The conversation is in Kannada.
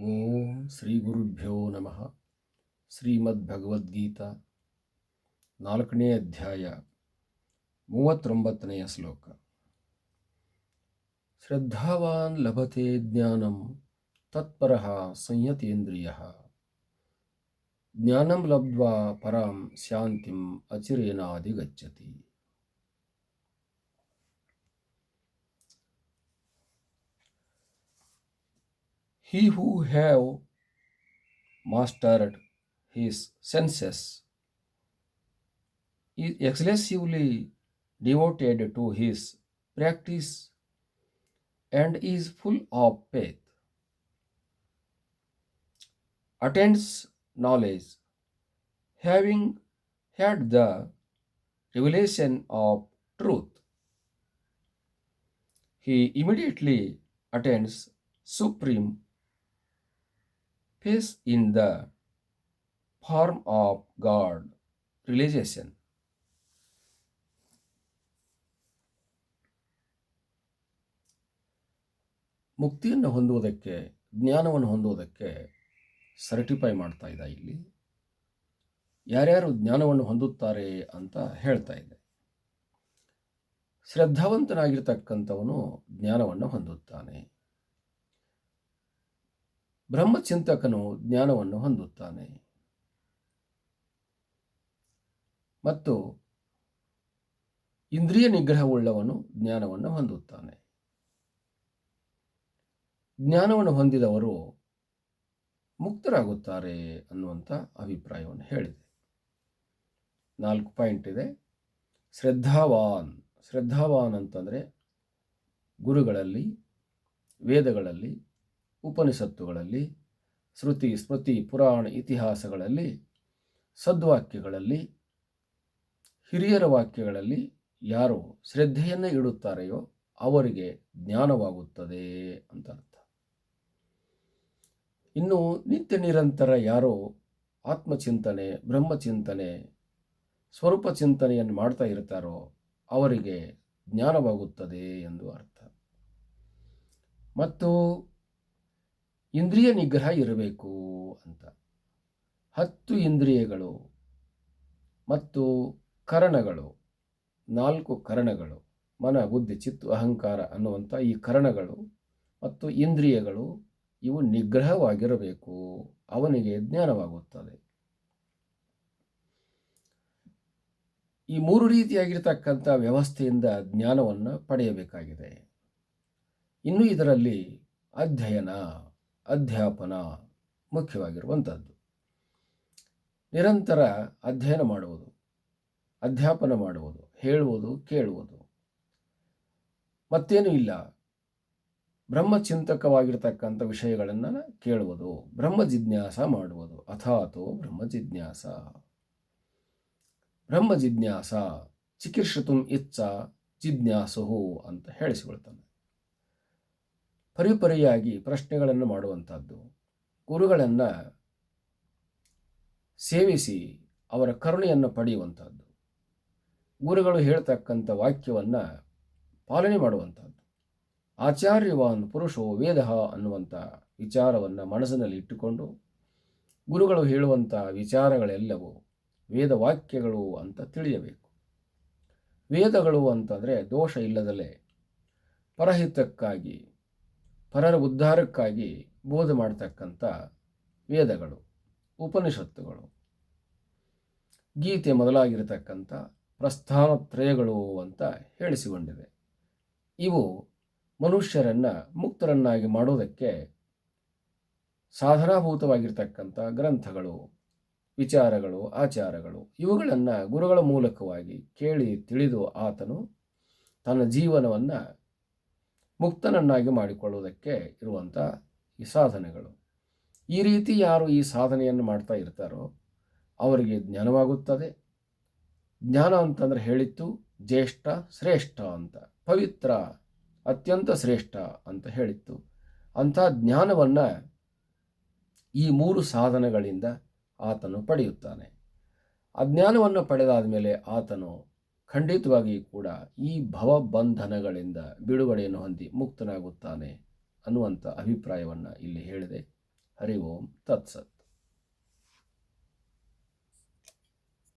ಓಂ ಶ್ರೀ ಗುರುಭ್ಯೋ ನಮಃ. ಶ್ರೀಮದ್ಭಗವದ್ಗೀತಾ 4ನೇ ಅಧ್ಯಾಯ 39ನೇ ಶ್ಲೋಕ. ಶ್ರದ್ಧಾವಾನ್ ಲಭತೆ ಜ್ಞಾನಂ ತತ್ಪರಃ ಸಂಯತೇಂದ್ರಿಯಃ. ಜ್ಞಾನಂ ಲಬ್ಧ್ವಾ ಪರಾಂ ಶಾಂತಿಂ ಅಚಿರೇನಾಧಿಗಚ್ಚತಿ. He who have mastered his senses is excessively devoted to his practice and is full of faith, attains knowledge, having had the revelation of truth. He immediately attains supreme peace in the form of God realization. ಮುಕ್ತಿಯನ್ನು ಹೊಂದುವುದಕ್ಕೆ, ಜ್ಞಾನವನ್ನು ಹೊಂದುವುದಕ್ಕೆ ಸರ್ಟಿಫೈ ಮಾಡ್ತಾ ಇದೆ. ಇಲ್ಲಿ ಯಾರ್ಯಾರು ಜ್ಞಾನವನ್ನು ಹೊಂದುತ್ತಾರೆ ಅಂತ ಹೇಳ್ತಾ ಇದೆ. ಶ್ರದ್ಧಾವಂತನಾಗಿರ್ತಕ್ಕಂಥವನು ಜ್ಞಾನವನ್ನು ಹೊಂದುತ್ತಾನೆ. ಬ್ರಹ್ಮಚಿಂತಕನು ಜ್ಞಾನವನ್ನು ಹೊಂದುತ್ತಾನೆ. ಮತ್ತು ಇಂದ್ರಿಯ ನಿಗ್ರಹವುಳ್ಳವನು ಜ್ಞಾನವನ್ನು ಹೊಂದುತ್ತಾನೆ. ಜ್ಞಾನವನ್ನು ಹೊಂದಿದವರು ಮುಕ್ತರಾಗುತ್ತಾರೆ ಅನ್ನುವಂಥ ಅಭಿಪ್ರಾಯವನ್ನು ಹೇಳಿದೆ. 4 ಪಾಯಿಂಟ್ ಇದೆ. ಶ್ರದ್ಧಾವಾನ್ ಅಂತಂದರೆ ಗುರುಗಳಲ್ಲಿ, ವೇದಗಳಲ್ಲಿ, ಉಪನಿಷತ್ತುಗಳಲ್ಲಿ, ಶ್ರುತಿ ಸ್ಮೃತಿ ಪುರಾಣ ಇತಿಹಾಸಗಳಲ್ಲಿ, ಸದ್ವಾಕ್ಯಗಳಲ್ಲಿ, ಹಿರಿಯರ ವಾಕ್ಯಗಳಲ್ಲಿ ಯಾರು ಶ್ರದ್ಧೆಯನ್ನು ಇಡುತ್ತಾರೆಯೋ ಅವರಿಗೆ ಜ್ಞಾನವಾಗುತ್ತದೆ ಅಂತ ಅರ್ಥ. ಇನ್ನು ನಿತ್ಯ ನಿರಂತರ ಯಾರೋ ಆತ್ಮಚಿಂತನೆ, ಬ್ರಹ್ಮಚಿಂತನೆ, ಸ್ವರೂಪ ಚಿಂತನೆಯನ್ನು ಮಾಡ್ತಾ ಇರ್ತಾರೋ ಅವರಿಗೆ ಜ್ಞಾನವಾಗುತ್ತದೆ ಎಂದು ಅರ್ಥ. ಮತ್ತು ಇಂದ್ರಿಯ ನಿಗ್ರಹ ಇರಬೇಕು ಅಂತ. 10 ಇಂದ್ರಿಯಗಳು ಮತ್ತು ಕರಣಗಳು, 4 ಕರಣಗಳು, ಮನ, ಬುದ್ಧಿ, ಚಿತ್ತು, ಅಹಂಕಾರ ಅನ್ನುವಂಥ ಈ ಕರಣಗಳು ಮತ್ತು ಇಂದ್ರಿಯಗಳು ಇವು ನಿಗ್ರಹವಾಗಿರಬೇಕು. ಅವನಿಗೆ ಜ್ಞಾನವಾಗುತ್ತದೆ. ಈ 3 ರೀತಿಯಾಗಿರ್ತಕ್ಕಂಥ ವ್ಯವಸ್ಥೆಯಿಂದ ಜ್ಞಾನವನ್ನು ಪಡೆಯಬೇಕಾಗಿದೆ. ಇನ್ನು ಇದರಲ್ಲಿ ಅಧ್ಯಾಪನ ಮುಖ್ಯವಾಗಿರುವಂಥದ್ದು. ನಿರಂತರ ಅಧ್ಯಯನ ಮಾಡುವುದು, ಅಧ್ಯಾಪನ ಮಾಡುವುದು, ಹೇಳುವುದು, ಕೇಳುವುದು, ಮತ್ತೇನೂ ಇಲ್ಲ. ಬ್ರಹ್ಮಚಿಂತಕವಾಗಿರ್ತಕ್ಕಂಥ ವಿಷಯಗಳನ್ನು ಕೇಳುವುದು, ಬ್ರಹ್ಮ ಜಿಜ್ಞಾಸ ಮಾಡುವುದು. ಅಥಾತೋ ಬ್ರಹ್ಮ ಜಿಜ್ಞಾಸ ಚಿಕಿತ್ಸತು ಇಚ್ಛಾ ಜಿಜ್ಞಾಸು ಅಂತ ಹೇಳಿಸಿಕೊಳ್ತಾನೆ. ಪರಿಪರಿಯಾಗಿ ಪ್ರಶ್ನೆಗಳನ್ನು ಮಾಡುವಂಥದ್ದು, ಗುರುಗಳನ್ನು ಸೇವಿಸಿ ಅವರ ಕರುಣೆಯನ್ನು ಪಡೆಯುವಂಥದ್ದು, ಗುರುಗಳು ಹೇಳ್ತಕ್ಕಂಥ ವಾಕ್ಯವನ್ನು ಪಾಲನೆ ಮಾಡುವಂಥದ್ದು. ಆಚಾರ್ಯವಾನ್ ಪುರುಷೋ ವೇದ ಅನ್ನುವಂಥ ವಿಚಾರವನ್ನು ಮನಸ್ಸಿನಲ್ಲಿ ಇಟ್ಟುಕೊಂಡು ಗುರುಗಳು ಹೇಳುವಂಥ ವಿಚಾರಗಳೆಲ್ಲವೂ ವೇದವಾಕ್ಯಗಳು ಅಂತ ತಿಳಿಯಬೇಕು. ವೇದಗಳು ಅಂತಂದರೆ ದೋಷ ಇಲ್ಲದಲೇ ಪರಹಿತಕ್ಕಾಗಿ, ಪರರ ಉದ್ಧಾರಕ್ಕಾಗಿ ಬೋಧ ಮಾಡ್ತಕ್ಕಂಥ ವೇದಗಳು, ಉಪನಿಷತ್ತುಗಳು, ಗೀತೆ ಮೊದಲಾಗಿರತಕ್ಕಂಥ ಪ್ರಸ್ಥಾನತ್ರಯಗಳು ಅಂತ ಹೇಳಿಸಿಕೊಂಡಿದೆ. ಇವು ಮನುಷ್ಯರನ್ನು ಮುಕ್ತರನ್ನಾಗಿ ಮಾಡೋದಕ್ಕೆ ಸಾಧನಾಭೂತವಾಗಿರ್ತಕ್ಕಂಥ ಗ್ರಂಥಗಳು, ವಿಚಾರಗಳು, ಆಚಾರಗಳು. ಇವುಗಳನ್ನು ಗುರುಗಳ ಮೂಲಕವಾಗಿ ಕೇಳಿ ತಿಳಿದು ಆತನು ತನ್ನ ಜೀವನವನ್ನು ಮುಕ್ತನನ್ನಾಗಿ ಮಾಡಿಕೊಳ್ಳುವುದಕ್ಕೆ ಇರುವಂಥ ಈ ಸಾಧನೆಗಳು. ಈ ರೀತಿ ಯಾರು ಈ ಸಾಧನೆಯನ್ನು ಮಾಡ್ತಾ ಇರ್ತಾರೋ ಅವರಿಗೆ ಜ್ಞಾನವಾಗುತ್ತದೆ. ಜ್ಞಾನ ಅಂತಂದರೆ ಹೇಳಿತ್ತು ಜ್ಯೇಷ್ಠ ಶ್ರೇಷ್ಠ ಅಂತ, ಪವಿತ್ರ ಅತ್ಯಂತ ಶ್ರೇಷ್ಠ ಅಂತ ಹೇಳಿತ್ತು. ಅಂಥ ಜ್ಞಾನವನ್ನು ಈ 3 ಸಾಧನಗಳಿಂದ ಆತನು ಪಡೆಯುತ್ತಾನೆ. ಆ ಜ್ಞಾನವನ್ನು ಪಡೆದಾದ ಮೇಲೆ ಆತನು ಖಂಡಿತವಾಗಿ ಕೂಡ ಈ ಭವಬಂಧನಗಳಿಂದ ಬಿಡುಗಡೆಯನ್ನು ಹೊಂದಿ ಮುಕ್ತನಾಗುತ್ತಾನೆ ಅನ್ನುವಂಥ ಅಭಿಪ್ರಾಯವನ್ನು ಇಲ್ಲಿ ಹೇಳಿದೆ. ಹರಿ ಓಂ ತತ್ಸತ್.